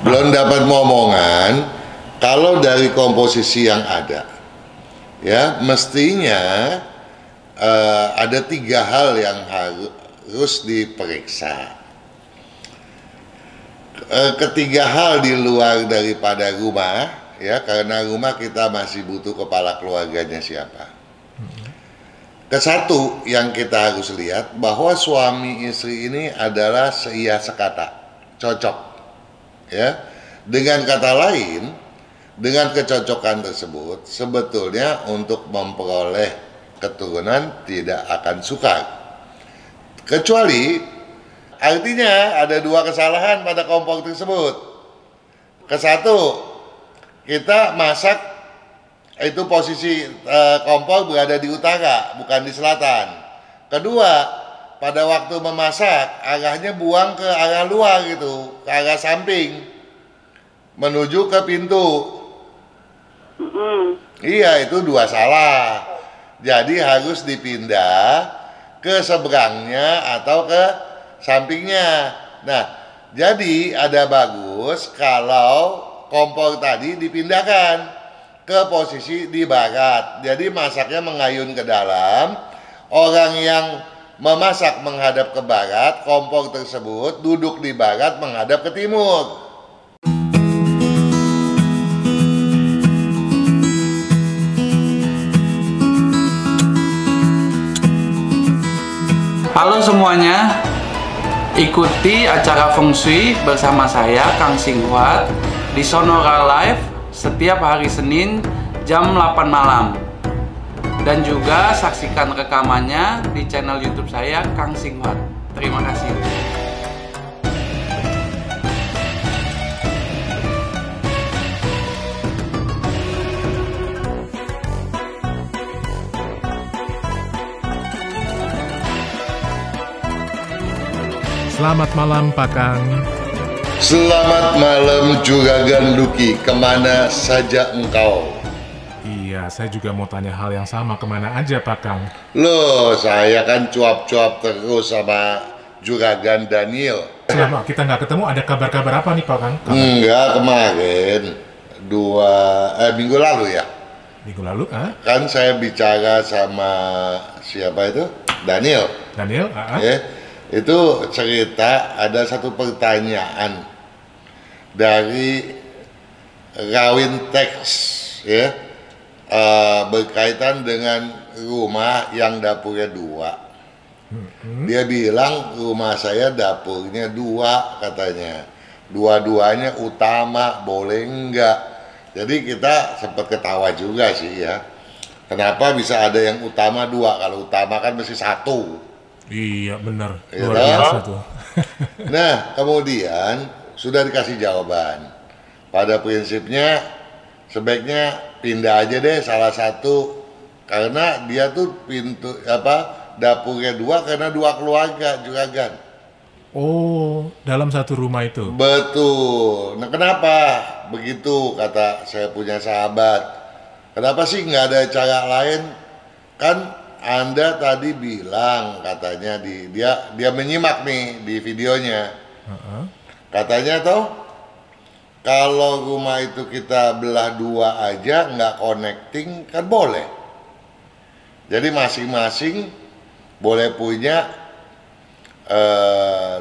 Belum dapat momongan. Kalau dari komposisi yang ada, ya mestinya ada 3 hal yang harus diperiksa. Ketiga hal di luar daripada rumah, ya, karena rumah kita masih butuh kepala keluarganya siapa. Kesatu yang kita harus lihat bahwa suami istri ini adalah seia sekata, cocok, ya. Dengan kata lain, dengan kecocokan tersebut sebetulnya untuk memperoleh keturunan tidak akan sukar. Kecuali artinya ada 2 kesalahan pada kompor tersebut. Kesatu, kita masak itu posisi kompor berada di utara, bukan di selatan. Kedua, pada waktu memasak arahnya buang ke arah luar gitu, ke arah samping, menuju ke pintu. Iya, itu 2 salah. Jadi harus dipindah ke seberangnya atau ke sampingnya. Nah, jadi ada bagus kalau kompor tadi dipindahkan ke posisi di barat. Jadi masaknya mengayun ke dalam. Orang yang memasak menghadap ke barat, kompor tersebut duduk di barat menghadap ke timur. Halo semuanya, ikuti acara Feng Shui bersama saya Kang Singhuat di Sonora Live setiap hari Senin jam 8 malam. Dan juga saksikan rekamannya di channel YouTube saya Kang Singhuat. Terima kasih. Selamat malam Pak Kang. Selamat malam Juragan Luki, kemana saja engkau? Iya, saya juga mau tanya hal yang sama, kemana aja Pak Kang? Loh, saya kan cuap-cuap terus sama Juragan Daniel. Selama kita nggak ketemu, ada kabar-kabar apa nih Pak Kang? Enggak, kemarin minggu lalu ya. Minggu lalu, Kan saya bicara sama siapa itu? Daniel. Daniel, Itu cerita ada satu pertanyaan dari Rawin Teks, ya, berkaitan dengan rumah yang dapurnya 2. Dia bilang rumah saya dapurnya 2 katanya, dua-duanya utama, boleh enggak? Jadi kita sempat ketawa juga sih ya, kenapa bisa ada yang utama 2, kalau utama kan mesti 1. Iya benar, Luar biasa tuh. Nah, kemudian sudah dikasih jawaban. Pada prinsipnya sebaiknya pindah aja deh salah satu, karena dia tuh dapurnya 2 karena 2 keluarga Juragan. Oh, dalam satu rumah itu? Betul. Nah, kenapa begitu kata saya punya sahabat? Kenapa sih nggak ada cara lain? Kan Anda tadi bilang katanya dia menyimak nih di videonya. Katanya toh kalau rumah itu kita belah 2 aja nggak connecting kan boleh. Jadi masing-masing boleh punya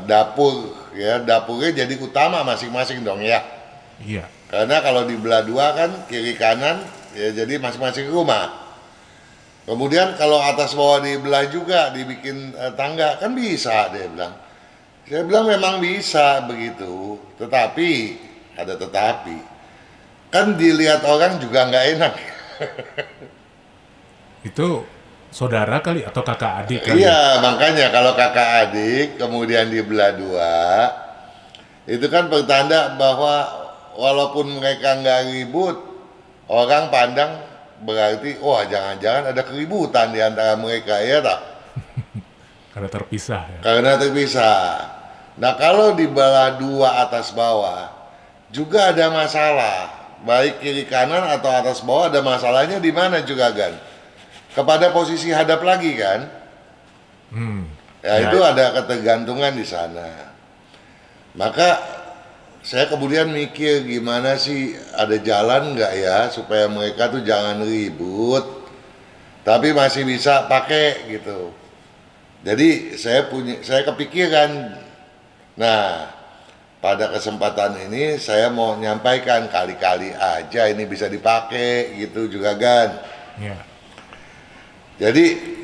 dapur ya, dapurnya jadi utama masing-masing dong ya. Iya. Karena kalau dibelah 2 kan kiri kanan ya, jadi masing-masing rumah. Kemudian kalau atas bawah dibelah juga, dibikin tangga, kan bisa, dia bilang. Saya bilang memang bisa begitu, tetapi, ada tetapi, kan dilihat orang juga nggak enak. Itu saudara kali atau kakak adik kali? Iya, makanya kalau kakak adik kemudian dibelah 2, itu kan pertanda bahwa walaupun mereka nggak ribut, orang pandang berarti, wah jangan-jangan ada keributan di antara mereka, ya tak? Karena terpisah ya? Karena terpisah. Nah kalau dibelah 2 atas bawah, juga ada masalah. Baik kiri kanan atau atas bawah ada masalahnya di mana Juragan? Kepada posisi hadap lagi kan? Ya itu ada ketergantungan di sana. Maka saya kemudian mikir gimana sih, ada jalan nggak ya supaya mereka tuh jangan ribut tapi masih bisa pakai gitu. Jadi saya kepikiran. Nah, pada kesempatan ini saya mau nyampaikan, kali-kali aja ini bisa dipakai gitu juga kan. Ya. Jadi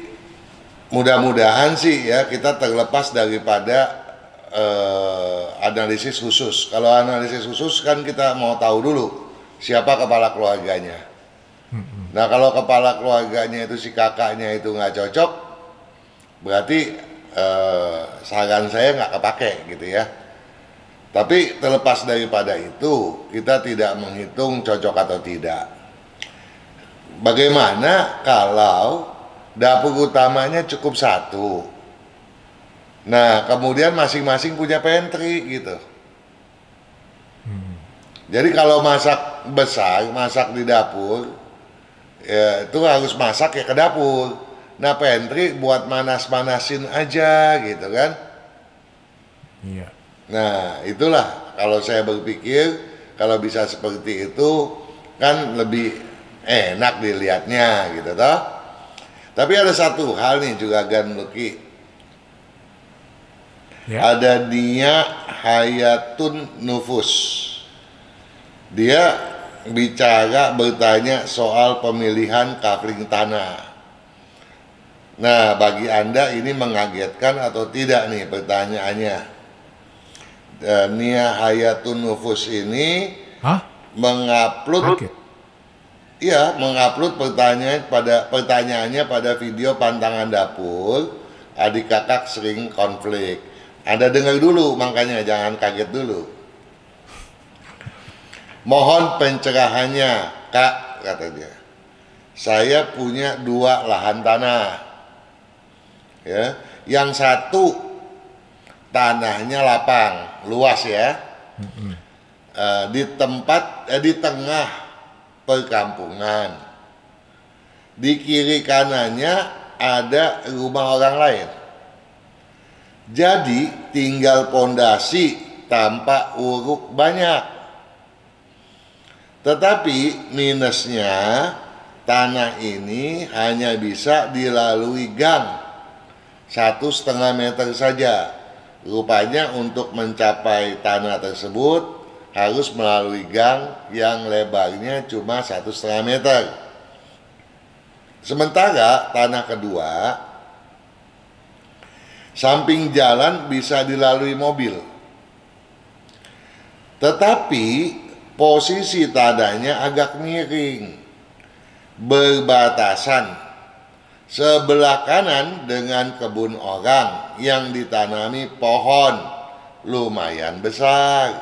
mudah-mudahan sih ya kita terlepas daripada analisis khusus. Kalau analisis khusus kan kita mau tahu dulu siapa kepala keluarganya. Nah, kalau kepala keluarganya itu si kakaknya itu nggak cocok, berarti saran saya nggak kepake gitu ya. Tapi terlepas daripada itu, kita tidak menghitung cocok atau tidak. Bagaimana kalau dapur utamanya cukup satu? Nah, kemudian masing-masing punya pantry gitu. Jadi kalau masak besar, masak di dapur, ya itu harus masak ya ke dapur. Nah, pantry buat manas-manasin aja gitu kan. Iya. Nah, itulah kalau saya berpikir kalau bisa seperti itu kan lebih enak dilihatnya gitu toh. Tapi ada satu hal nih juga Gan Luki. Ya. Ada Nia Hayatun Nufus. Dia bertanya soal pemilihan kafling tanah. Nah, bagi Anda ini mengagetkan atau tidak nih pertanyaannya? Nia Hayatun Nufus ini mengupload, Kaget. iya, mengupload pertanyaannya pada video pantangan dapur. Adik kakak sering konflik. Anda dengar dulu, makanya jangan kaget dulu. Mohon pencerahannya, Kak, kata dia. Saya punya 2 lahan tanah. Ya, yang satu tanahnya lapang, luas ya. Di tengah perkampungan. Di kiri kanannya ada rumah orang lain. Jadi tinggal pondasi tanpa uruk banyak. Tetapi minusnya tanah ini hanya bisa dilalui gang 1,5 meter saja. Rupanya untuk mencapai tanah tersebut harus melalui gang yang lebarnya cuma 1,5 meter. Sementara tanah kedua samping jalan bisa dilalui mobil. Tetapi posisi tanahnya agak miring, berbatasan sebelah kanan dengan kebun orang yang ditanami pohon lumayan besar.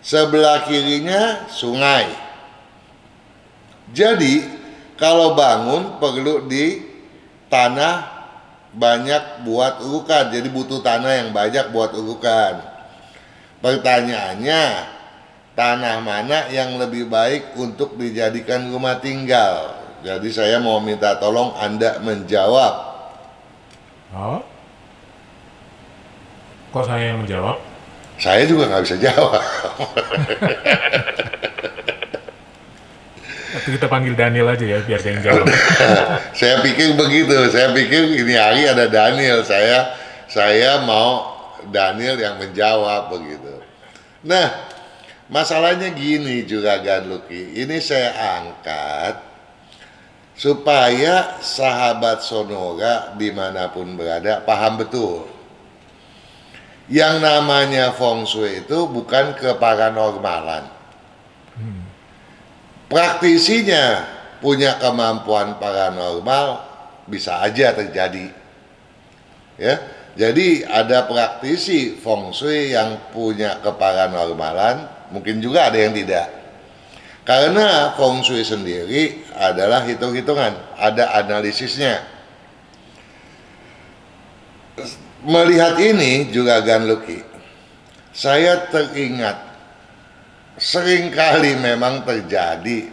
Sebelah kirinya sungai. Jadi kalau bangun perlu di tanah banyak buat urukan, jadi butuh tanah yang banyak buat urukan. Pertanyaannya, tanah mana yang lebih baik untuk dijadikan rumah tinggal? Jadi saya mau minta tolong Anda menjawab. Oh? Kok saya yang menjawab? Saya juga nggak bisa jawab. Nanti kita panggil Daniel aja ya, biar dia yang jawab. Saya pikir begitu. Saya pikir ini hari ada Daniel. Saya mau Daniel yang menjawab begitu. Nah, masalahnya gini juga Gan Luki. Ini saya angkat supaya sahabat Sonora dimanapun berada paham betul. Yang namanya feng shui itu bukan keparanormalan. Praktisinya punya kemampuan paranormal bisa aja terjadi. Ya, jadi ada praktisi feng shui yang punya keparanormalan, mungkin juga ada yang tidak. Karena feng shui sendiri adalah hitung-hitungan, ada analisisnya. Melihat ini juga Gan Luki, saya teringat seringkali memang terjadi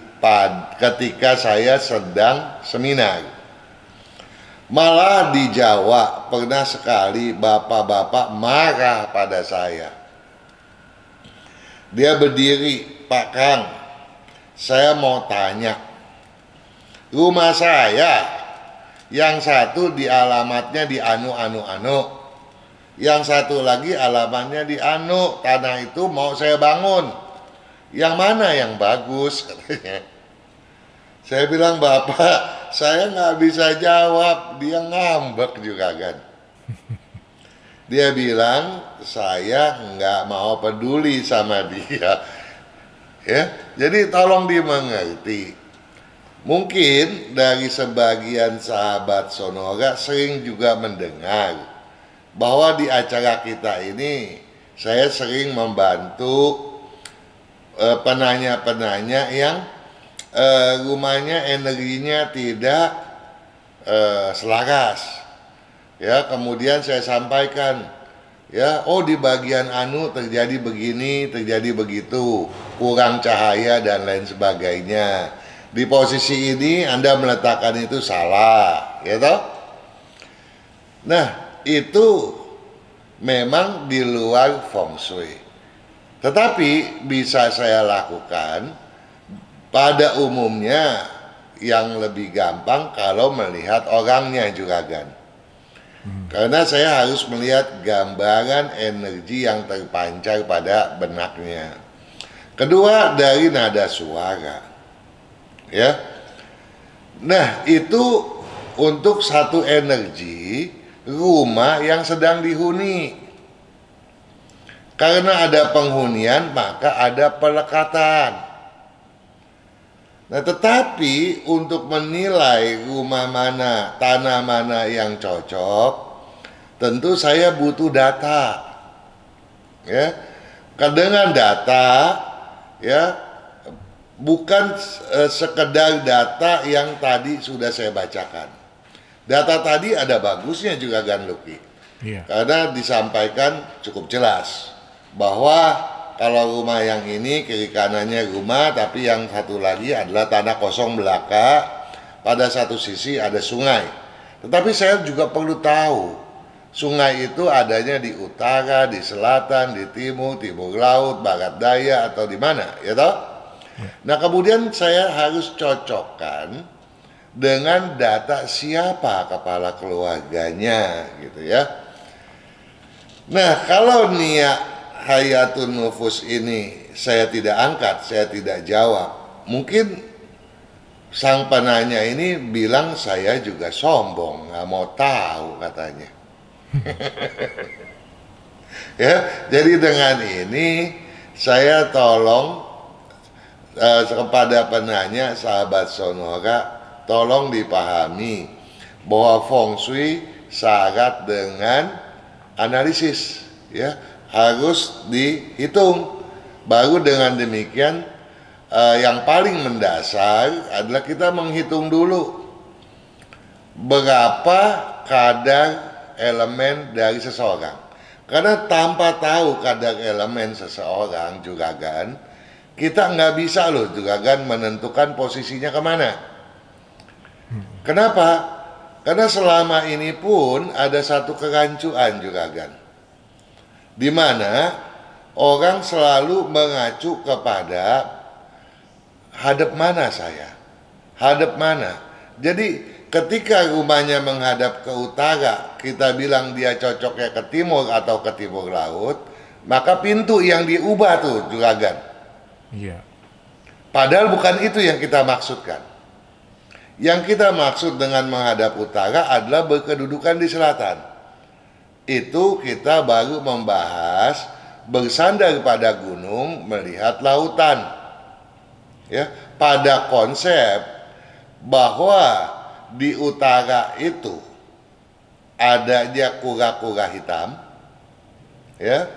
ketika saya sedang seminar. Malah di Jawa pernah sekali bapak-bapak marah pada saya. Dia berdiri, Pak Kang, saya mau tanya, rumah saya yang satu di alamatnya di anu, yang satu lagi alamatnya di anu, tanah itu mau saya bangun, yang mana yang bagus katanya. Saya bilang, Bapak, saya nggak bisa jawab. Dia ngambek juga kan. Dia bilang, saya nggak mau peduli sama dia. Ya, jadi tolong dimengerti. Mungkin dari sebagian sahabat Sonora sering juga mendengar bahwa di acara kita ini saya sering membantu penanya-penanya yang rumahnya energinya tidak selaras. Ya, kemudian saya sampaikan, ya, oh di bagian anu terjadi begini, terjadi begitu, kurang cahaya dan lain sebagainya. Di posisi ini Anda meletakkan itu salah, gitu. Nah, itu memang di luar feng shui. Tetapi bisa saya lakukan pada umumnya yang lebih gampang kalau melihat orangnya juragan. Karena saya harus melihat gambaran energi yang terpancar pada benaknya. Kedua, dari nada suara. Ya. Nah, itu untuk satu energi rumah yang sedang dihuni. Karena ada penghunian, maka ada pelekatan. Nah, tetapi untuk menilai rumah mana, tanah mana yang cocok, tentu saya butuh data. Ya. Dengan data, ya, bukan sekedar data yang tadi sudah saya bacakan. Data tadi ada bagusnya juga kan, Luki. Iya. Karena disampaikan cukup jelas bahwa kalau rumah yang ini kiri kanannya rumah, tapi yang satu lagi adalah tanah kosong belaka. Pada satu sisi ada sungai. Tetapi saya juga perlu tahu sungai itu adanya di utara, di selatan, di timur, timur laut, barat daya, atau di mana, ya toh? Nah, kemudian saya harus cocokkan dengan data siapa kepala keluarganya, gitu ya. Nah, kalau niat Hayatun Nufus ini saya tidak angkat, saya tidak jawab, mungkin sang penanya ini bilang saya juga sombong, nggak mau tahu katanya. Ya, jadi dengan ini saya tolong kepada penanya sahabat Sonora, tolong dipahami bahwa feng shui syarat dengan analisis, ya. Harus dihitung. Baru dengan demikian yang paling mendasar adalah kita menghitung dulu berapa kadar elemen dari seseorang. Karena tanpa tahu kadar elemen seseorang juragan, kita nggak bisa loh juragan menentukan posisinya kemana. Kenapa? Karena selama ini pun ada satu kerancuan juragan, di mana orang selalu mengacu kepada hadap mana saya, hadap mana. Jadi ketika rumahnya menghadap ke utara, kita bilang dia cocoknya ke timur atau ke timur laut, maka pintu yang diubah tuh juragan. Iya. Padahal bukan itu yang kita maksudkan. Yang kita maksud dengan menghadap utara adalah berkedudukan di selatan. Itu kita baru membahas bersandar pada gunung melihat lautan. Ya, pada konsep bahwa di utara itu adanya kura-kura hitam, ya,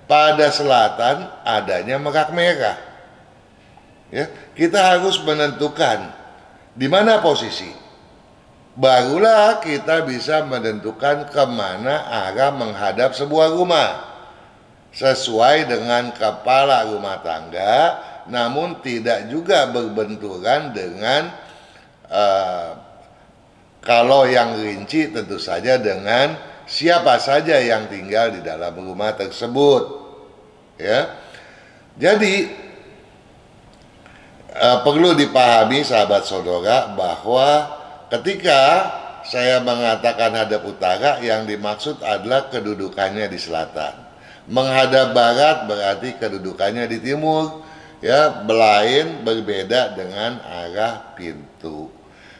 pada selatan adanya merak merah. Ya, kita harus menentukan di mana posisi. Barulah kita bisa menentukan kemana arah menghadap sebuah rumah sesuai dengan kepala rumah tangga, namun tidak juga berbenturan dengan kalau yang rinci tentu saja dengan siapa saja yang tinggal di dalam rumah tersebut. Ya, Jadi perlu dipahami sahabat saudara bahwa ketika saya mengatakan hadap utara, yang dimaksud adalah kedudukannya di selatan. Menghadap barat berarti kedudukannya di timur, ya, lain berbeda dengan arah pintu.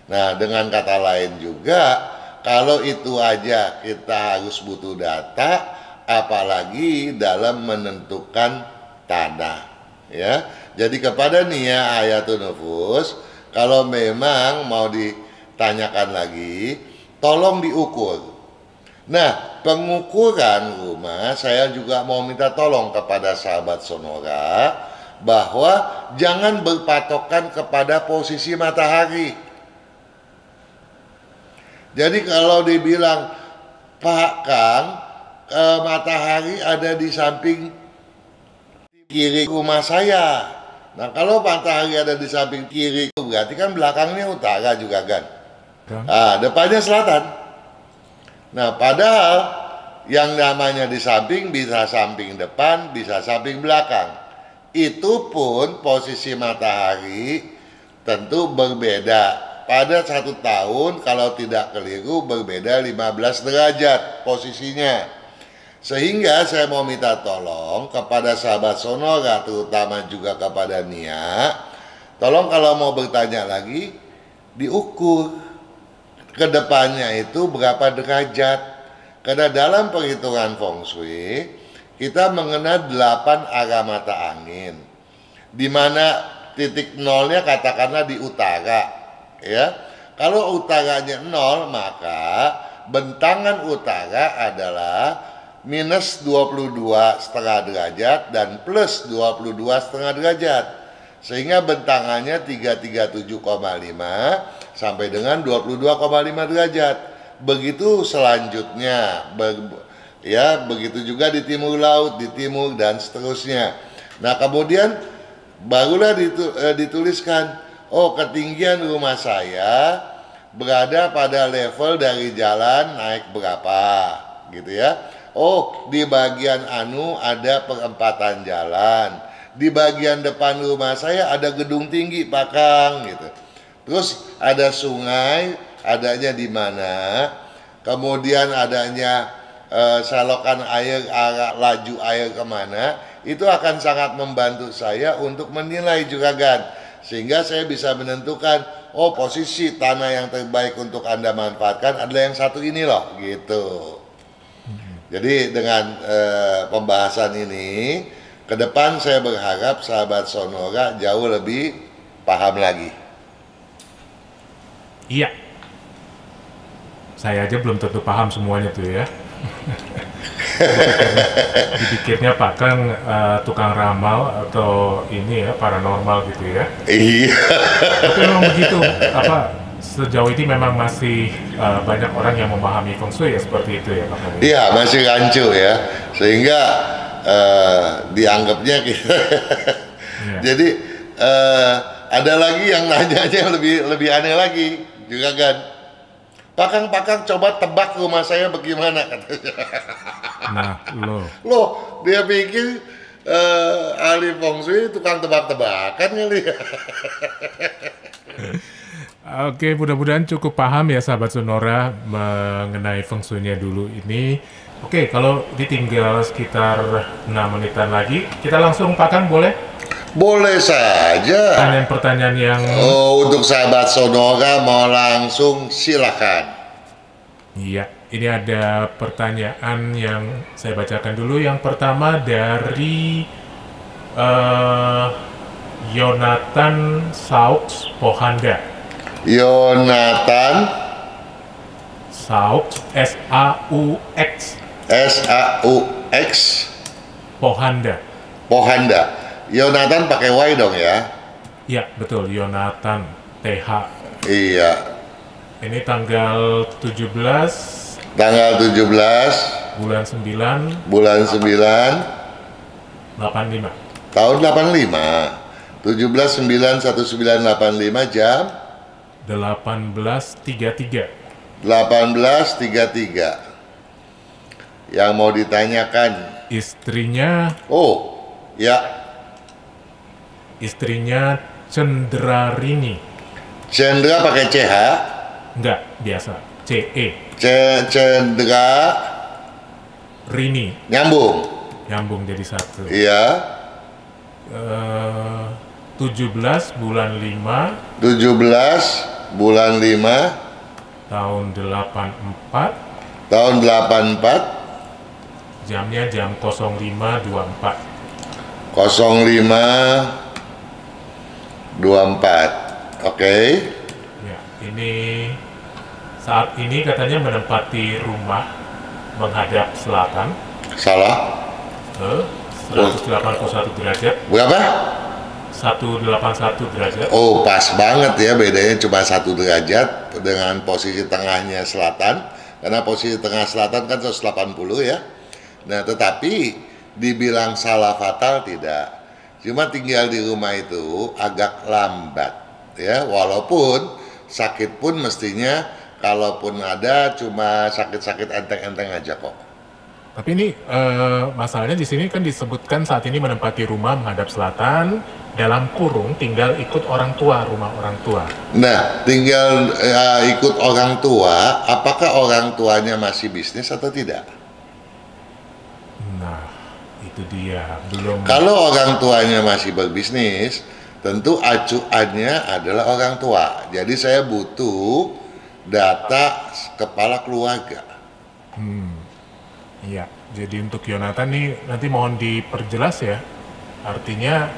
Nah, dengan kata lain juga, kalau itu aja kita harus butuh data, apalagi dalam menentukan tanah, ya. Jadi kepada Nia Hayatun Nufus, kalau memang mau ditanyakan lagi, tolong diukur. Nah, pengukuran rumah saya juga mau minta tolong kepada sahabat Sonora bahwa jangan berpatokan kepada posisi matahari. Jadi kalau dibilang, Pak Kang, matahari ada di samping kiri rumah saya. Nah, kalau matahari ada di samping kiri, berarti kan belakangnya utara juga kan? Nah, depannya selatan. Nah, padahal yang namanya di samping bisa samping depan, bisa samping belakang. Itu pun posisi matahari tentu berbeda. Pada 1 tahun kalau tidak keliru berbeda 15 derajat posisinya. Sehingga saya mau minta tolong kepada sahabat Sonora, terutama juga kepada Nia, tolong kalau mau bertanya lagi, diukur ke depannya itu berapa derajat. Karena dalam perhitungan feng shui kita mengenal 8 arah mata angin, di mana titik nolnya katakanlah di utara. Ya, kalau utaranya 0, maka bentangan utara adalah minus 22,5 derajat dan plus 22,5 derajat. Sehingga bentangannya 337,5 sampai dengan 22,5 derajat. Begitu selanjutnya, ya, begitu juga di timur laut, di timur dan seterusnya. Nah, kemudian barulah dituliskan, oh, ketinggian rumah saya berada pada level dari jalan naik berapa, gitu ya. Oh, di bagian anu ada perempatan jalan. Di bagian depan rumah saya ada gedung tinggi, Pak Kang, gitu. Terus ada sungai, adanya di mana? Kemudian adanya salokan air, arah laju air kemana? Itu akan sangat membantu saya untuk menilai juragan. Sehingga saya bisa menentukan, oh, posisi tanah yang terbaik untuk Anda manfaatkan adalah yang satu ini loh, gitu. Jadi dengan pembahasan ini, ke depan saya berharap sahabat Sonora jauh lebih paham lagi. Iya. Saya aja belum tentu paham semuanya tuh ya. Dipikirnya Pak Kang tukang ramal atau ini ya, paranormal gitu ya. Iya. Tapi memang begitu, sejauh ini memang masih banyak orang yang memahami feng shui ya seperti itu ya Pak Kang. Iya, masih rancu ya. Sehingga dianggapnya kita yeah. Jadi ada lagi yang nanyanya lebih aneh lagi juga kan. Pak Kang coba tebak rumah saya bagaimana katanya. Nah, loh, dia pikir ahli feng shui tukang tebak-tebakan kali ya. Oke, mudah-mudahan cukup paham ya sahabat Sonora mengenai feng shui-nya dulu ini. Oke, kalau ditinggal sekitar 6 menitan lagi, kita langsung Pak Kang boleh? Boleh saja. Pertanyaan yang... Oh, untuk sahabat Sonora mau langsung silakan. Iya, ini ada pertanyaan yang saya bacakan dulu. Yang pertama dari Yonatan Saux Pohanda. Yonatan Saux, S-A-U-X. S-A-U-X. Pohanda. Yonatan pakai Y dong ya? Iya, betul. Yonatan, TH. Iya. Ini tanggal 17. Bulan 9. 85. Tahun 85. 17/9/1985 jam 18.33. 18.33. Yang mau ditanyakan istrinya. Oh, ya. istrinya Cendrarini. Cendra pakai CH, Enggak, biasa. CE. Cendra Rini. nyambung. Nyambung jadi satu. Iya, 17 bulan 5 17 bulan 5 tahun 84. tahun 84 Jamnya jam 05.24. 05.24. Oke. Ya, ini saat ini katanya menempati rumah menghadap selatan Salah. 181 derajat. Berapa? 181 derajat. Oh, pas banget ya, bedanya cuma 1 derajat dengan posisi tengahnya selatan. Karena posisi tengah selatan kan 180 ya. Nah, tetapi dibilang salah fatal tidak. Cuma tinggal di rumah itu agak lambat ya, walaupun sakit pun mestinya kalaupun ada cuma sakit-sakit enteng-enteng aja kok. Tapi ini masalahnya di sini kan disebutkan saat ini menempati rumah menghadap selatan, dalam kurung tinggal ikut orang tua, rumah orang tua. Nah, tinggal ikut orang tua, apakah orang tuanya masih bisnis atau tidak? Nah, itu dia, belum. Kalau orang tuanya masih berbisnis, tentu acuannya adalah orang tua. Jadi saya butuh data kepala keluarga. Iya, jadi untuk Yonatan nih nanti mohon diperjelas ya. Artinya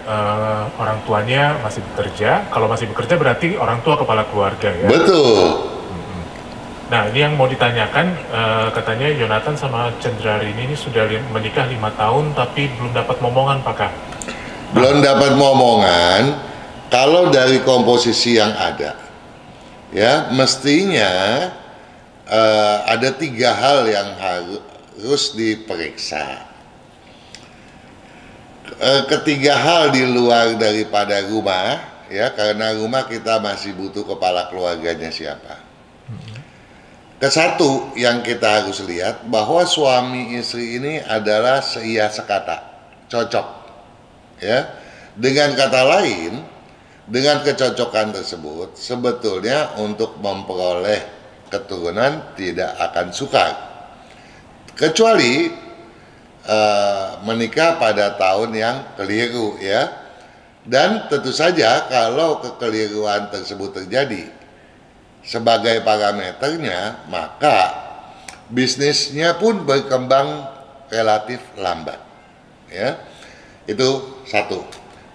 orang tuanya masih bekerja. Kalau masih bekerja berarti orang tua kepala keluarga ya. Betul. Nah, ini yang mau ditanyakan, katanya Yonatan sama Cendrarini ini sudah menikah 5 tahun tapi belum dapat momongan, Pak Kang. Belum dapat momongan. Kalau dari komposisi yang ada, ya mestinya ada 3 hal yang harus diperiksa. Ketiga hal di luar daripada rumah, ya karena rumah kita masih butuh kepala keluarganya siapa. Kesatu yang kita harus lihat bahwa suami istri ini adalah seia sekata, cocok, ya. Dengan kata lain, dengan kecocokan tersebut sebetulnya untuk memperoleh keturunan tidak akan sukar, kecuali menikah pada tahun yang keliru ya. Dan tentu saja kalau kekeliruan tersebut terjadi sebagai parameternya, maka bisnisnya pun berkembang relatif lambat ya. Itu satu.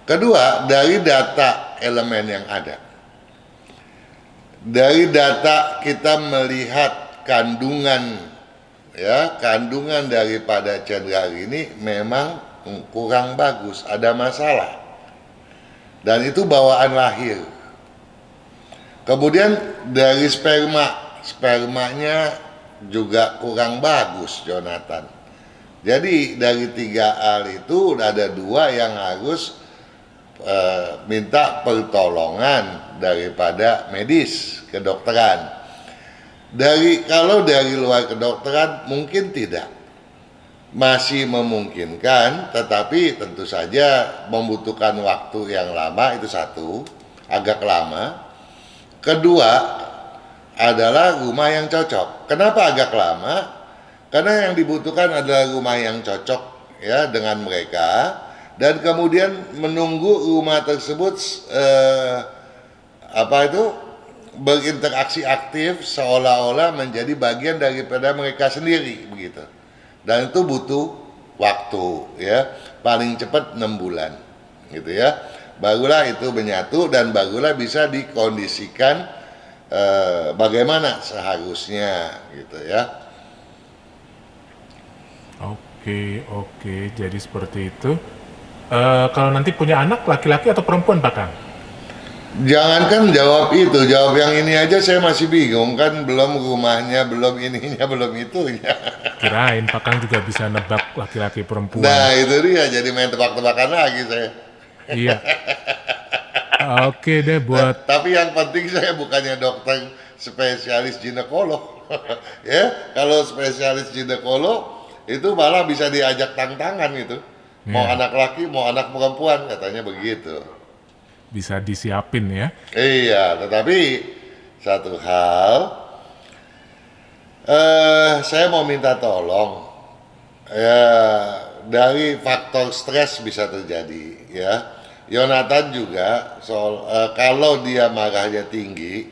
Kedua, dari data elemen yang ada, dari data kita melihat kandungan ya, kandungan daripada Cendra ini memang kurang bagus, ada masalah. Dan itu bawaan lahir. Kemudian dari spermanya juga kurang bagus, Yonatan. Jadi dari 3 hal itu ada 2 yang harus minta pertolongan daripada medis, kedokteran. Kalau dari luar kedokteran mungkin tidak, masih memungkinkan, tetapi tentu saja membutuhkan waktu yang lama, itu satu, agak lama. Kedua adalah rumah yang cocok. Kenapa agak lama? Karena yang dibutuhkan adalah rumah yang cocok ya dengan mereka, dan kemudian menunggu rumah tersebut berinteraksi aktif seolah-olah menjadi bagian daripada mereka sendiri begitu. Dan itu butuh waktu ya, paling cepat 6 bulan gitu ya. Barulah itu menyatu dan barulah bisa dikondisikan bagaimana seharusnya gitu ya. Oke, jadi seperti itu. Kalau nanti punya anak laki-laki atau perempuan, Pak Kang? Jangankan jawab itu, jawab yang ini aja saya masih bingung, kan belum rumahnya, belum ininya, belum itunya. Kirain Pak Kang juga bisa nebak laki-laki perempuan. Nah itu dia, jadi main tebak-tebakan lagi saya. Iya. Oke deh buat. Tapi yang penting saya bukannya dokter spesialis ginekolog. Ya, kalau spesialis ginekolog itu malah bisa diajak tantangan gitu. Mau anak laki, mau anak perempuan, katanya begitu. bisa disiapin ya. Iya, tetapi satu hal, saya mau minta tolong, ya dari faktor stres bisa terjadi ya. Yonatan juga soal kalau dia marahnya tinggi,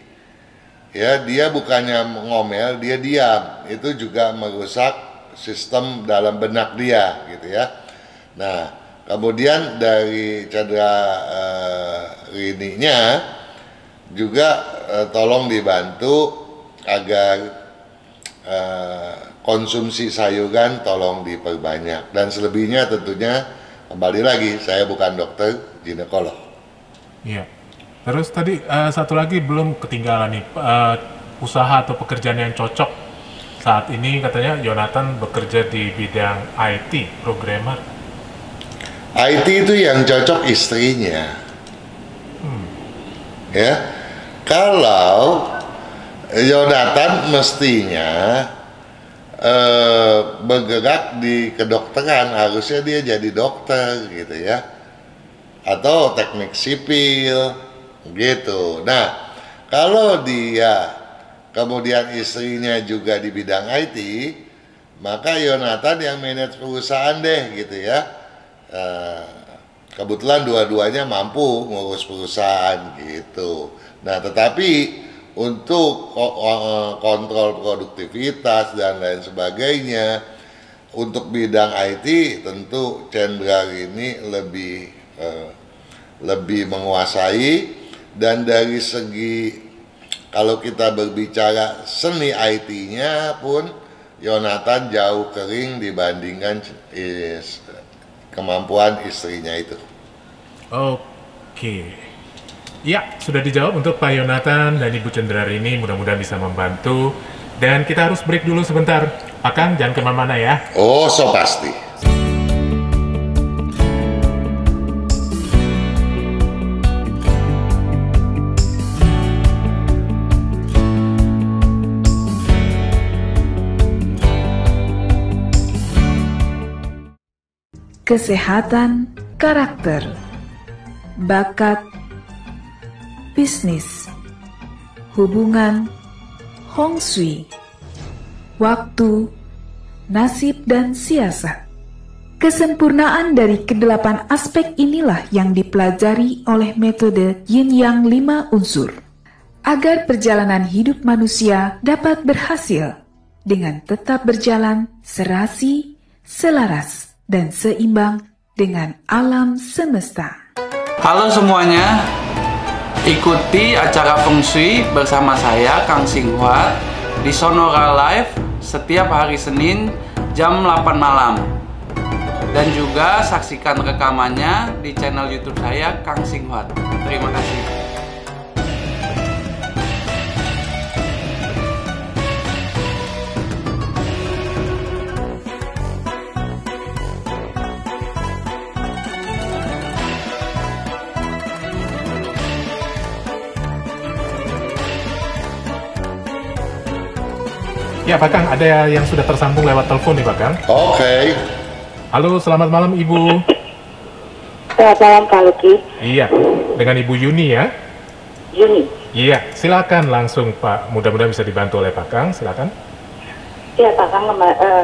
ya dia bukannya ngomel, dia diam, itu juga merusak sistem dalam benak dia gitu ya. Nah, kemudian dari cedera rininya juga tolong dibantu agar konsumsi sayuran tolong diperbanyak, dan selebihnya tentunya kembali lagi saya bukan dokter ginekolog. Iya. Terus tadi satu lagi belum ketinggalan nih, usaha atau pekerjaan yang cocok saat ini katanya Yonatan bekerja di bidang IT, programmer. IT itu yang cocok istrinya. Ya, kalau Yonatan mestinya bergerak di kedokteran, harusnya dia jadi dokter gitu ya, atau teknik sipil gitu. Nah, kalau dia kemudian istrinya juga di bidang IT, maka Yonatan yang manage perusahaan deh gitu ya. Kebetulan dua-duanya mampu ngurus perusahaan gitu. Nah, tetapi untuk kontrol produktivitas dan lain sebagainya, untuk bidang IT tentu Chandra ini lebih menguasai. Dan dari segi kalau kita berbicara seni IT-nya pun Yonatan jauh kering dibandingkan kemampuan istrinya itu. Oke. Ya, sudah dijawab untuk Pak Yonatan dan Ibu Chandra ini, mudah-mudahan bisa membantu. Dan kita harus break dulu sebentar. Pak Kang, jangan kemana-mana ya. Oh, so pasti. Kesehatan, karakter, bakat, bisnis, hubungan, Hong Shui, waktu, nasib, dan siasat. Kesempurnaan dari kedelapan aspek inilah yang dipelajari oleh metode Yin Yang 5 unsur, agar perjalanan hidup manusia dapat berhasil dengan tetap berjalan serasi, selaras, dan seimbang dengan alam semesta. Halo semuanya, ikuti acara Feng Shui bersama saya Kang Xinghua di Sonora Live setiap hari Senin jam 8 malam. Dan juga saksikan rekamannya di channel YouTube saya Kang Xinghua. Terima kasih. Ya, Pak Kang, ada yang sudah tersambung lewat telepon nih, Pak Kang. Oke. Halo, selamat malam, Ibu. Selamat malam, Pak Luki. Iya, dengan Ibu Yuni ya. Yuni. Iya, silakan langsung, Pak. Mudah-mudahan bisa dibantu oleh Pak Kang, silakan. Iya, Pak Kang,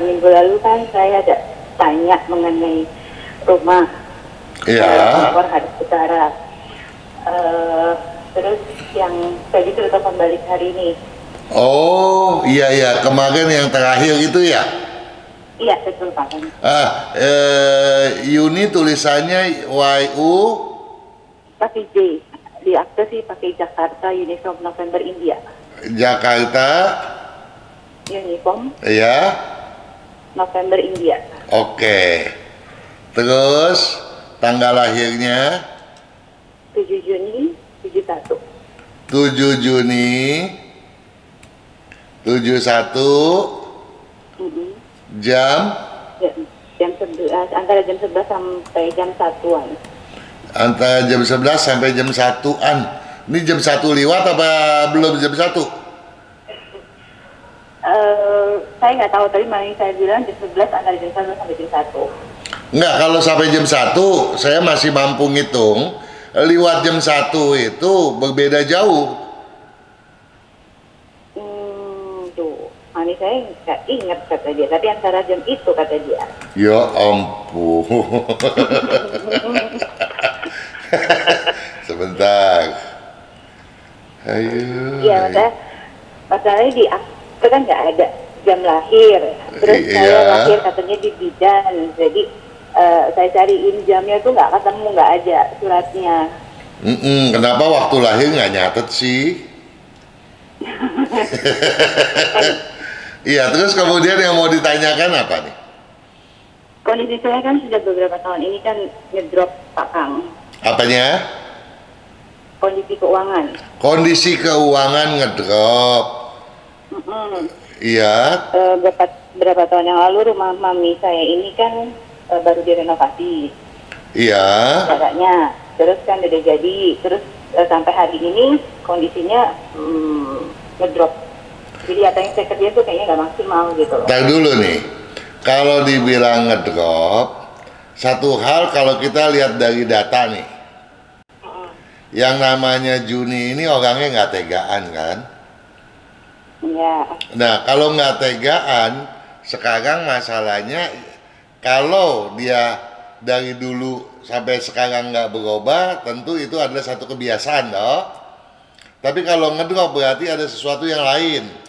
minggu lalu kan saya ada tanya mengenai rumah. Iya. Hadap Utara. Terus yang tadi itu telepon balik hari ini. Oh, iya, kemarin yang terakhir itu ya? Iya, betul Pak Kang. Yuni tulisannya YU Pakai J. Di akte sih pakai Jakarta Uniform November India. Jakarta Uniform ya. November India. Oke. Terus tanggal lahirnya 7 Juni 71. 7 Juni 71 jam Jam 11, antara jam 11 sampai jam 1-an. Antara jam 11 sampai jam 1-an. Ini jam 1 lewat apa belum jam 1? Saya nggak tahu, tadi Mami saya bilang jam 11 antara jam 1 sampai jam 1. Enggak, kalau sampai jam 1 saya masih mampu ngitung. Lewat jam 1 itu berbeda jauh. Tuh, mami saya nggak ingat kata dia, tapi antara jam itu kata dia. Ya ampun. Sebentar. Ayo. Iya, masalahnya di akte kan nggak ada jam lahir. Terus saya lahir katanya di bidan, jadi saya cariin jamnya tuh nggak ketemu, nggak ada suratnya. Kenapa waktu lahir nggak nyatet sih? Iya, terus kemudian yang mau ditanyakan apa nih? Kondisi saya kan sudah beberapa tahun ini kan ngedrop Pak Kang. Apanya? Kondisi keuangan. Kondisi keuangan ngedrop. Iya. Berapa tahun yang lalu rumah mami saya ini kan baru direnovasi. Iya. Caranya, terus kan udah jadi, terus sampai hari ini kondisinya ngedrop. Jadi apa yang saya kerjain tuh kayaknya nggak maksimal gitu loh. Ntar dulu nih, kalau dibilang ngedrop, satu hal kalau kita lihat dari data nih, yang namanya Juni ini orangnya nggak tegaan kan? Iya. Nah, kalau nggak tegaan, sekarang masalahnya kalau dia dari dulu sampai sekarang nggak berubah, tentu itu adalah satu kebiasaan toh. Tapi kalau ngedrop berarti ada sesuatu yang lain.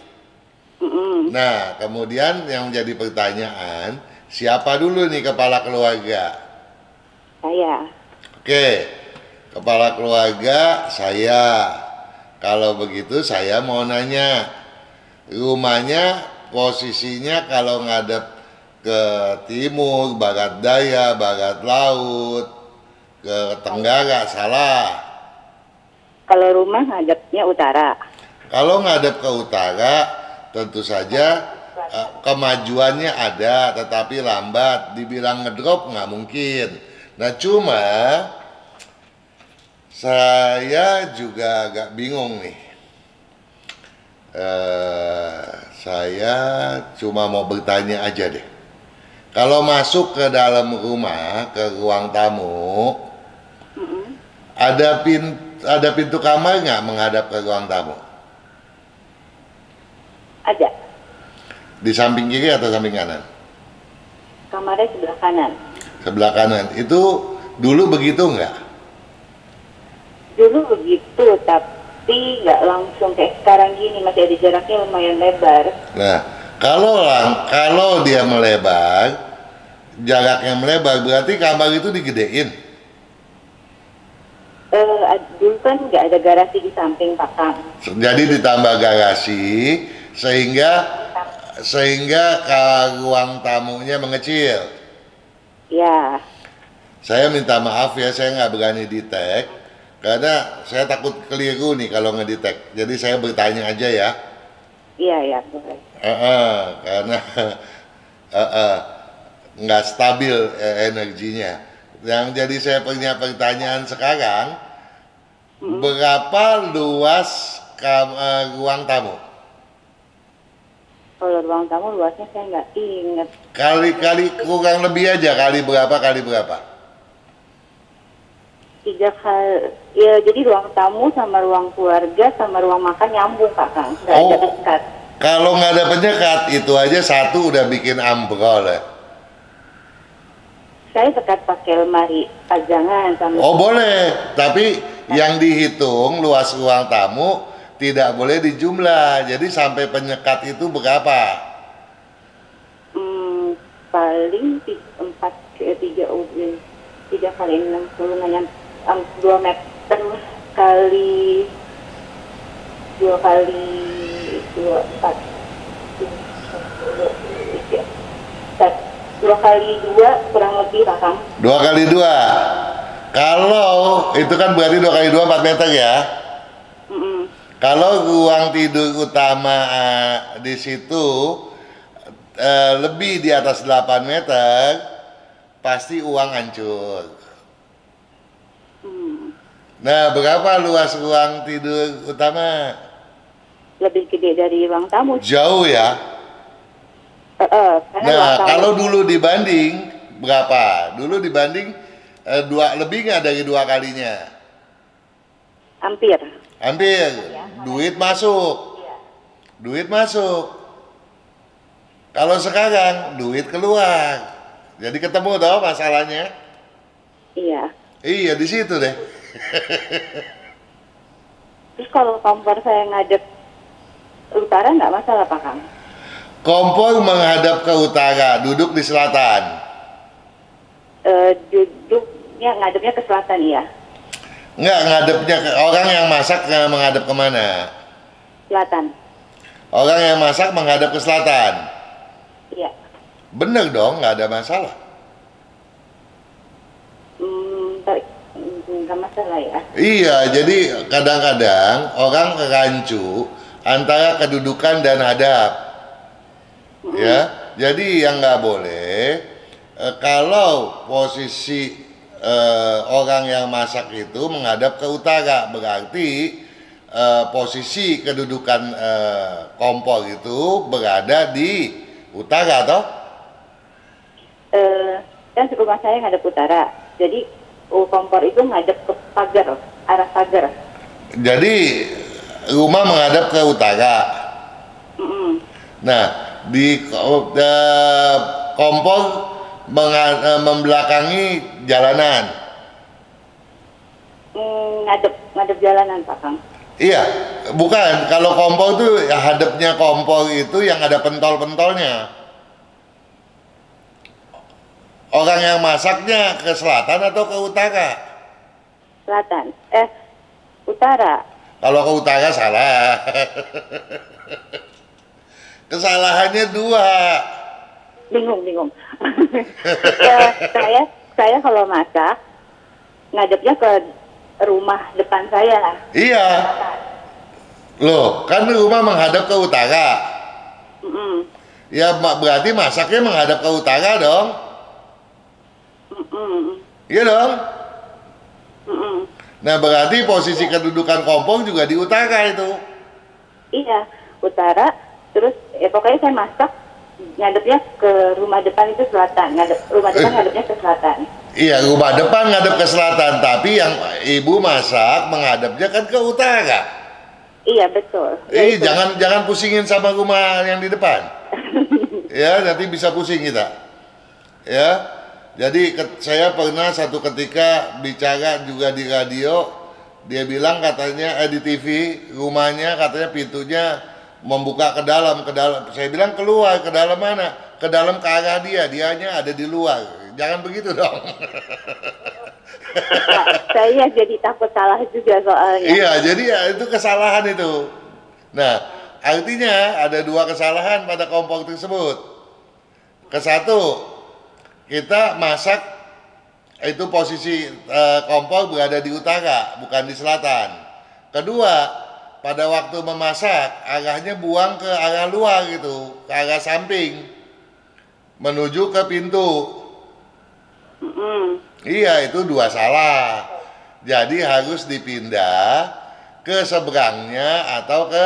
Nah, kemudian yang menjadi pertanyaan, siapa dulu nih kepala keluarga? Saya. Oke, kepala keluarga saya. Kalau begitu saya mau nanya, rumahnya posisinya kalau ngadep ke timur, barat daya, barat laut, ke tenggara, salah. Kalau rumah ngadepnya utara. Kalau ngadep ke utara, tentu saja kemajuannya ada, tetapi lambat. Dibilang ngedrop nggak mungkin. Nah, cuma saya juga agak bingung nih. Saya cuma mau bertanya aja deh. Kalau masuk ke dalam rumah, ke ruang tamu, ada pintu kamar nggak menghadap ke ruang tamu? Ada. Di samping kiri atau samping kanan? Kamarnya sebelah kanan. Sebelah kanan. Itu dulu begitu nggak? Dulu begitu, tapi nggak langsung kayak sekarang gini, masih ada jaraknya lumayan lebar. Nah, kalau dia melebar, jaraknya melebar, berarti kamar itu digedein. Dulu kan nggak ada garasi di samping Pak Kang. Jadi ditambah garasi, sehingga ruang tamunya mengecil. Ya. Saya minta maaf ya, saya nggak berani detect karena saya takut keliru nih kalau ngedetect. Jadi saya bertanya aja ya. Iya ya, boleh. Karena nggak stabil energinya. Yang jadi saya punya pertanyaan sekarang, berapa luas ruang tamu? Kalau ruang tamu luasnya saya nggak inget. Kali kurang lebih aja, kali berapa? 3 kali. Ya, jadi ruang tamu sama ruang keluarga sama ruang makan nyambung Pak Kang. Nggak ada dekat. Kalau nggak ada penyekat, itu aja satu udah bikin ambrol ya. Saya dekat pakai lemari pajangan sama. Oh boleh, tapi yang dihitung luas ruang tamu tidak boleh dijumlah. Jadi sampai penyekat itu berapa? Paling 3 kali 60 hanya 2 meter kali 2 kali 2 4 2 kali 2 kurang lebih Pak Kang. 2 kali 2. Kalau itu kan berarti 2 kali 2 4 meter ya. Kalau ruang tidur utama di situ lebih di atas 8 meter, pasti uang hancur. Nah, berapa luas ruang tidur utama? Lebih gede dari ruang tamu. Jauh ya? Nah, kalau dulu dibanding berapa? Dulu dibanding lebih nggak dari 2 kalinya? Hampir. Hampir. Duit masuk. Duit masuk. Kalau sekarang duit keluar. Jadi ketemu toh masalahnya? Iya. Iya, di situ deh. Terus kalau kompor saya ngadep utara nggak masalah Pak Kang? Kompor menghadap ke utara, duduk di selatan. Duduknya ngadepnya ke selatan ya? Enggak, ngadepnya ke orang yang masak menghadap kemana? Selatan. Orang yang masak menghadap ke selatan. Iya. Bener dong, nggak ada masalah. Nggak masalah ya? Iya, jadi kadang-kadang orang rancu antara kedudukan dan hadap. Ya, jadi yang nggak boleh kalau posisi orang yang masak itu menghadap ke utara, berarti posisi kedudukan kompor itu berada di utara, toh? Kan rumah saya ngadep utara, jadi kompor itu ngadep ke pagar, arah pagar. Jadi rumah menghadap ke utara. Nah, di kompor membelakangi jalanan. Ngadep jalanan Pak Kang. Iya, bukan. Kalau kompor itu hadapnya kompor itu yang ada pentol-pentolnya. Orang yang masaknya ke selatan atau ke utara? Selatan. Utara. Kalau ke utara salah. Kesalahannya dua. Bingung. Saya kalau masak ngadepnya ke rumah depan saya. Iya. Loh, kan rumah menghadap ke utara. Ya berarti masaknya menghadap ke utara dong. Iya dong. Nah, berarti posisi kedudukan kompor juga di utara itu. Iya, utara. Terus pokoknya saya masak ngadepnya ke rumah depan itu selatan. Rumah depan ngadepnya ke selatan. Iya, rumah depan ngadep ke selatan, tapi yang ibu masak menghadapnya kan ke utara. Iya, betul. Jangan pusingin sama rumah yang di depan. Ya, nanti bisa pusing kita. Ya. Jadi saya pernah satu ketika bicara juga di radio, dia bilang katanya di TV rumahnya katanya pintunya membuka ke dalam. Saya bilang keluar, ke dalam mana? Ke dalam ke arah dianya ada di luar. Jangan begitu dong. Saya jadi takut salah juga soalnya. Iya, jadi ya, itu kesalahan itu. Nah, artinya ada dua kesalahan pada kompor tersebut. Kesatu, kita masak itu posisi kompor berada di utara, bukan di selatan. Kedua, pada waktu memasak arahnya buang ke arah luar gitu, ke arah samping, menuju ke pintu. Iya, itu dua salah. Jadi harus dipindah ke seberangnya atau ke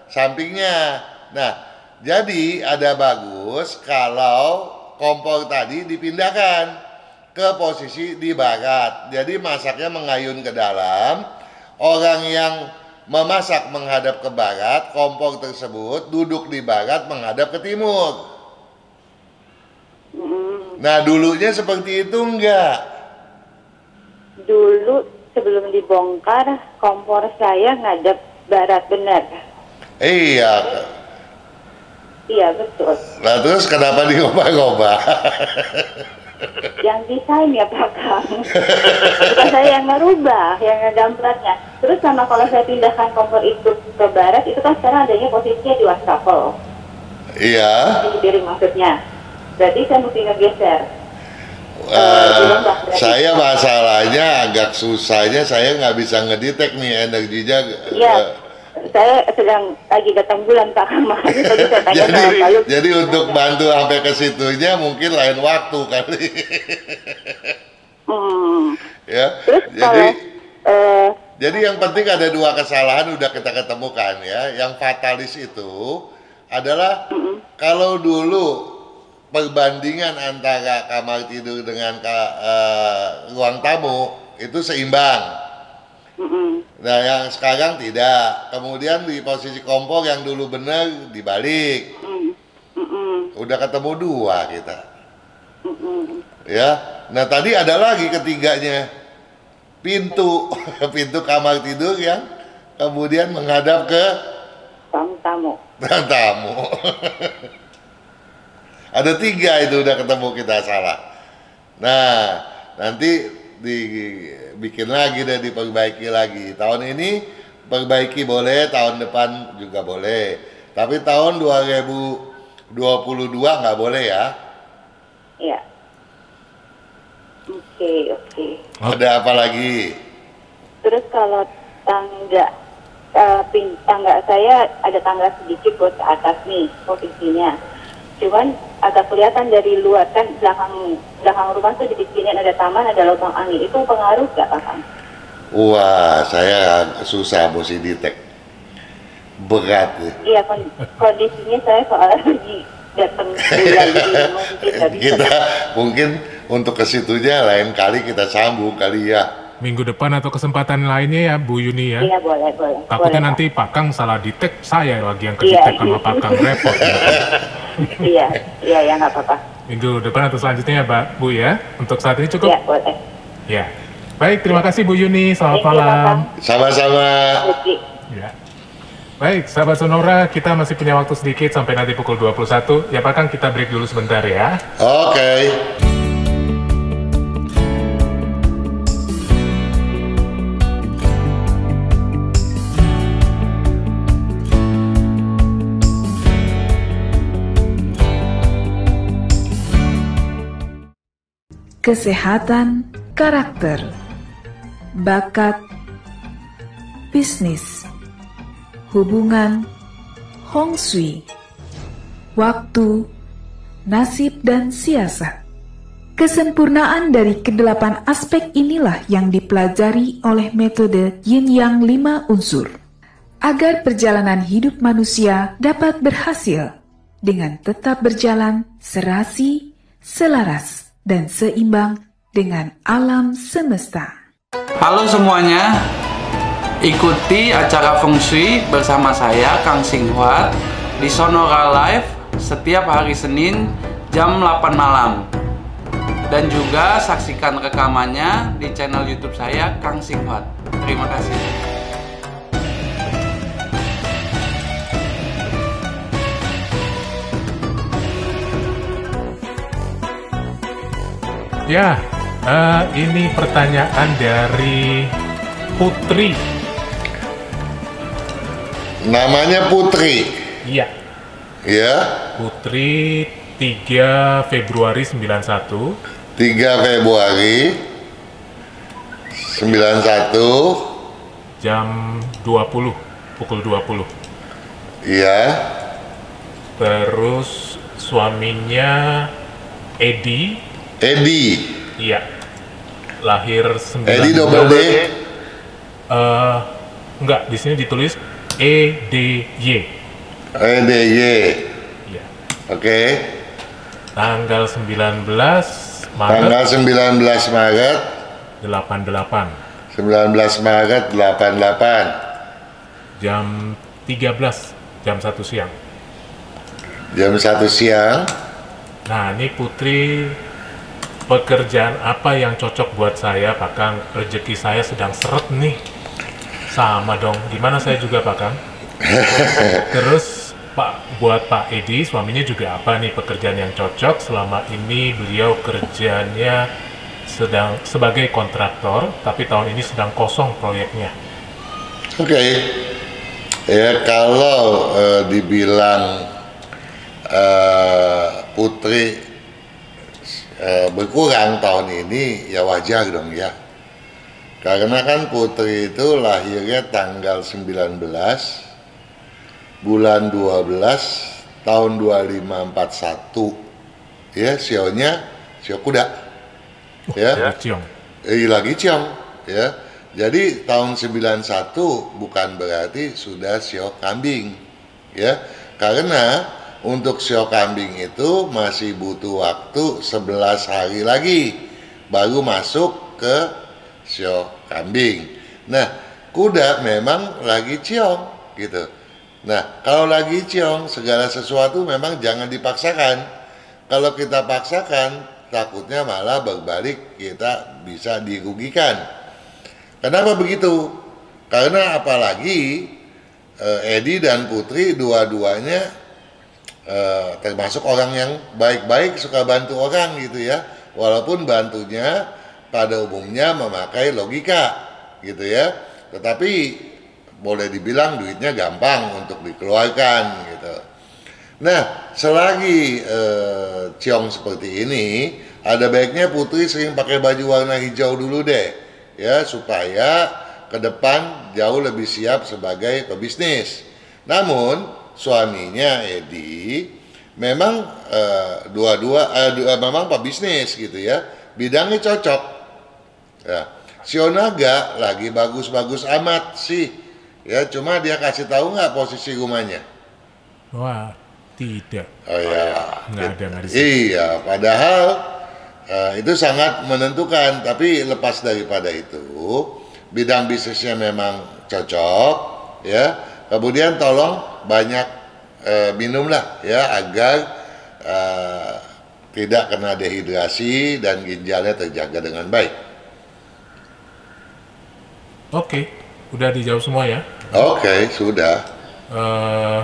sampingnya. Nah, jadi ada bagus kalau kompor tadi dipindahkan ke posisi di barat. Jadi masaknya mengayun ke dalam. Orang yang memasak menghadap ke barat, kompor tersebut duduk di barat menghadap ke timur. Nah, dulunya seperti itu enggak? Dulu sebelum dibongkar, kompor saya ngadep barat benar. Iya. Iya, betul. Nah, terus kenapa diubah-ubah? Yang desain ya Pak Kang. Bukan saya yang ngerubah, yang ngedamplatnya. Terus sama kalau saya pindahkan kompor itu ke barat, itu kan sekarang adanya posisinya di wastafel. Iya. Di piring maksudnya. Berarti saya mesti ngegeser. Saya masalahnya agak susahnya, saya nggak bisa ngedetek nih energinya. Iya. Saya sedang lagi datang bulan Pak Kang, makanya tadi saya tanya sama Pak Luk. Jadi untuk bantu sampai ke situnya mungkin lain waktu kali. Ya. Terus jadi yang penting ada dua kesalahan udah kita ketemukan ya. Yang fatalis itu adalah kalau dulu perbandingan antara kamar tidur dengan ruang tamu itu seimbang. Nah, yang sekarang tidak. Kemudian di posisi kompor yang dulu benar dibalik. Udah ketemu 2 kita. Ya. Nah, tadi ada lagi ketiganya. Pintu kamar tidur yang kemudian menghadap ke tamu. Ada 3 itu udah ketemu kita salah. Nah, nanti dibikin lagi dan diperbaiki lagi. Tahun ini perbaiki boleh, tahun depan juga boleh. Tapi tahun 2022 nggak boleh ya. Iya. Oke. Ada apa lagi? Terus kalau tangga saya ada tangga sedikit buat ke atas nih posisinya. Cuman agak kelihatan dari luar kan belakang rumah tuh di sini ada taman, ada lubang angin. Itu pengaruh nggak, Kang? Wah, saya susah mesti detek. Berat ya. Iya, kondisinya saya soalnya lagi datang bulan ini mungkin nggak bisa. Kita mungkin untuk ke situnya lain kali kita sambung kali ya. Minggu depan atau kesempatan lainnya ya Bu Yuni ya. Iya, boleh. Takutnya boleh, nanti Pak Kang salah detek, saya lagi yang kedetek sama Pak Kang, repot. Iya, nggak apa-apa. Minggu depan atau selanjutnya ya Bu ya. Untuk saat ini cukup? Iya, boleh. Ya. Baik, terima kasih Bu Yuni. Selamat malam. Sama-sama. Ya. Baik, sahabat Sonora, kita masih punya waktu sedikit sampai nanti pukul 21. Ya Pak Kang, kita break dulu sebentar ya. Oke. Kesehatan karakter, bakat, bisnis, hubungan, Hong Shui, waktu, nasib dan siasat. Kesempurnaan dari ke-8 aspek inilah yang dipelajari oleh metode Yin Yang 5 unsur. Agar perjalanan hidup manusia dapat berhasil dengan tetap berjalan serasi, selaras, dan seimbang dengan alam semesta. Halo semuanya, ikuti acara Feng Shui bersama saya Kang Singhuat di Sonora Live setiap hari Senin jam 8 malam. Dan juga saksikan rekamannya di channel YouTube saya Kang Singhuat. Terima kasih. Ya, ini pertanyaan dari Putri. Namanya Putri. Iya. Ya. Putri 3 Februari 91. 3 Februari 91 jam 20, pukul 20. Iya. Terus suaminya Edi. Iya. Lahir 9. Edi double D. Enggak, di sini ditulis EDY. EDY. Iya. Oke. Tanggal 19 Maret. Tanggal 19 Maret 88. 19 Maret 88. Jam 13, jam 1 siang. Jam 1 siang. Nah, ini Putri, pekerjaan apa yang cocok buat saya, Pak Kang? Rezeki saya sedang seret nih. Sama dong, gimana saya juga, Pak Kang? Terus, buat Pak Edi, suaminya juga apa nih pekerjaan yang cocok? Selama ini beliau kerjanya sedang sebagai kontraktor, tapi tahun ini sedang kosong proyeknya. Oke. Ya, kalau dibilang Putri berkurang tahun ini, ya wajar dong ya. Karena kan Putri itu lahirnya tanggal 19 bulan 12 tahun 2541. Ya, sionya sio kuda. Ya. Lagi ciong, ya. Jadi tahun 91 bukan berarti sudah sio kambing. Ya. Karena untuk sio kambing itu masih butuh waktu 11 hari lagi baru masuk ke sio kambing. Nah, kuda memang lagi ciong gitu. Nah, kalau lagi ciong, segala sesuatu memang jangan dipaksakan. Kalau kita paksakan, takutnya malah berbalik, kita bisa dirugikan. Kenapa begitu? Karena apalagi Edi dan Putri dua-duanya termasuk orang yang baik-baik, suka bantu orang gitu ya. Walaupun bantunya pada umumnya memakai logika gitu ya. Tetapi boleh dibilang duitnya gampang untuk dikeluarkan gitu. Nah, selagi ciong seperti ini, ada baiknya Putri sering pakai baju warna hijau dulu deh, ya, supaya ke depan jauh lebih siap sebagai pebisnis. Namun suaminya Edi memang memang pebisnis gitu ya, bidangnya cocok. Ya, Sionaga lagi bagus-bagus amat sih, ya, cuma dia kasih tahu nggak posisi rumahnya? Wah, tidak. Oh ya, Nggak di sini. iya, padahal itu sangat menentukan. Tapi lepas daripada itu, bidang bisnisnya memang cocok, ya. Kemudian tolong banyak minumlah, ya, agar tidak kena dehidrasi dan ginjalnya terjaga dengan baik. Oke, udah dijawab semua ya. Oke, sudah.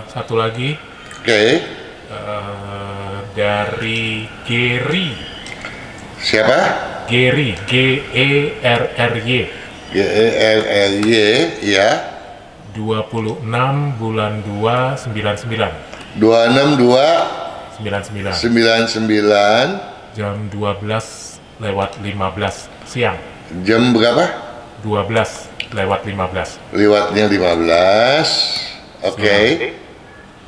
Satu lagi. Oke. Dari Geri. Siapa? Geri, Gerry. GERRY, ya. 26 bulan 2 99. 262 99. Jam 12:15 siang. Jam berapa? 12:15. Lewatnya 15. Oke.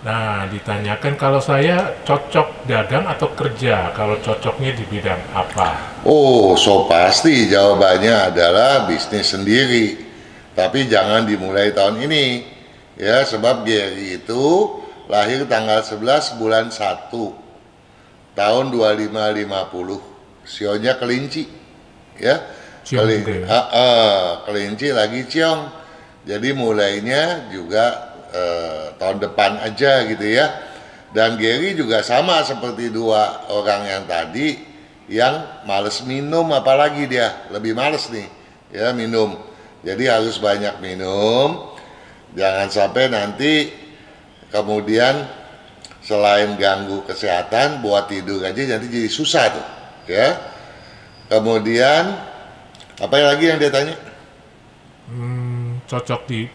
Nah, ditanyakan kalau saya cocok dagang atau kerja, kalau cocoknya di bidang apa? Oh, so pasti jawabannya adalah bisnis sendiri. Tapi jangan dimulai tahun ini. Ya, sebab Gary itu lahir tanggal 11 bulan 1 tahun 2550. Sionya kelinci. Ya. Ciong juga ya? Kelinci lagi ciong. Jadi mulainya juga tahun depan aja gitu ya. Dan Gary juga sama seperti dua orang yang tadi, yang males minum, apalagi dia lebih males nih ya minum. Jadi harus banyak minum, jangan sampai nanti kemudian selain ganggu kesehatan, buat tidur aja nanti jadi susah tuh ya. Kemudian apa lagi yang dia tanya? Cocok di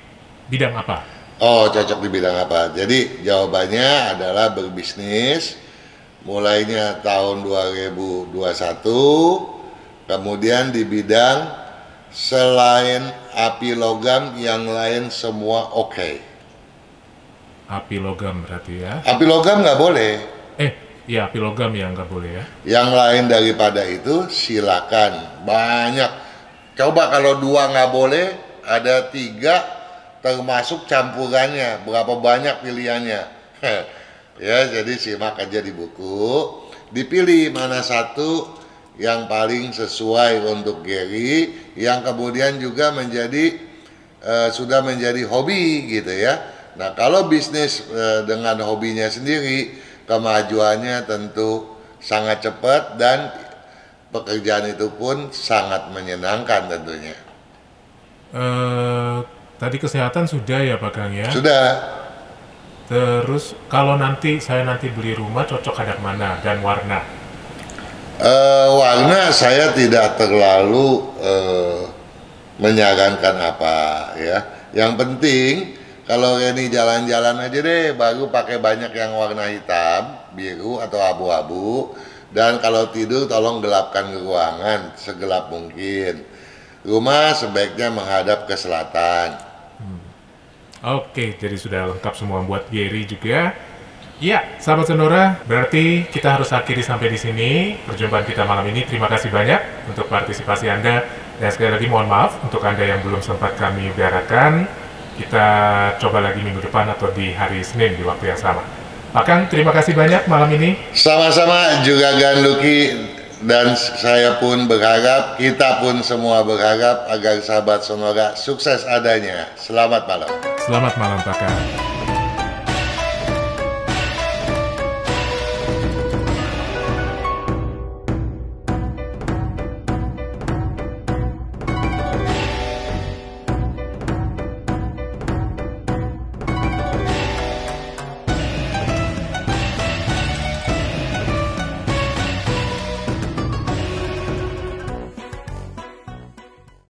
bidang apa? Oh, cocok di bidang apa? Jadi jawabannya adalah berbisnis, mulainya tahun 2021, kemudian di bidang selain api logam yang lain semua oke. Api logam berarti ya? Api logam nggak boleh. Iya, api logam yang nggak boleh ya. Yang lain daripada itu silakan, banyak. Coba kalau 2 nggak boleh, ada 3 termasuk campurannya, berapa banyak pilihannya. Ya, jadi simak aja di buku, dipilih mana satu yang paling sesuai untuk Gary, yang kemudian juga menjadi sudah menjadi hobi gitu ya. Nah, kalau bisnis dengan hobinya sendiri, kemajuannya tentu sangat cepat dan pekerjaan itu pun sangat menyenangkan tentunya. Tadi kesehatan sudah ya Pak Kang ya? Sudah. Terus kalau saya nanti beli rumah, cocok ada mana dan warna? Warna saya tidak terlalu menyarankan apa ya. Yang penting kalau ini jalan-jalan aja deh, baru pakai banyak yang warna hitam, biru atau abu-abu. Dan kalau tidur tolong gelapkan ruangan segelap mungkin. Rumah sebaiknya menghadap ke selatan. Oke, jadi sudah lengkap semua buat Gary juga. Ya, sahabat Sonora, berarti kita harus akhiri sampai di sini perjumpaan kita malam ini. Terima kasih banyak untuk partisipasi Anda. Dan sekali lagi mohon maaf untuk Anda yang belum sempat kami bicarakan. Kita coba lagi minggu depan atau di hari Senin di waktu yang sama. Pak Kang, terima kasih banyak malam ini. Sama-sama juga Gan Luki. Dan saya pun berharap, kita pun semua berharap agar sahabat Sonora sukses adanya. Selamat malam. Selamat malam Pak Kang.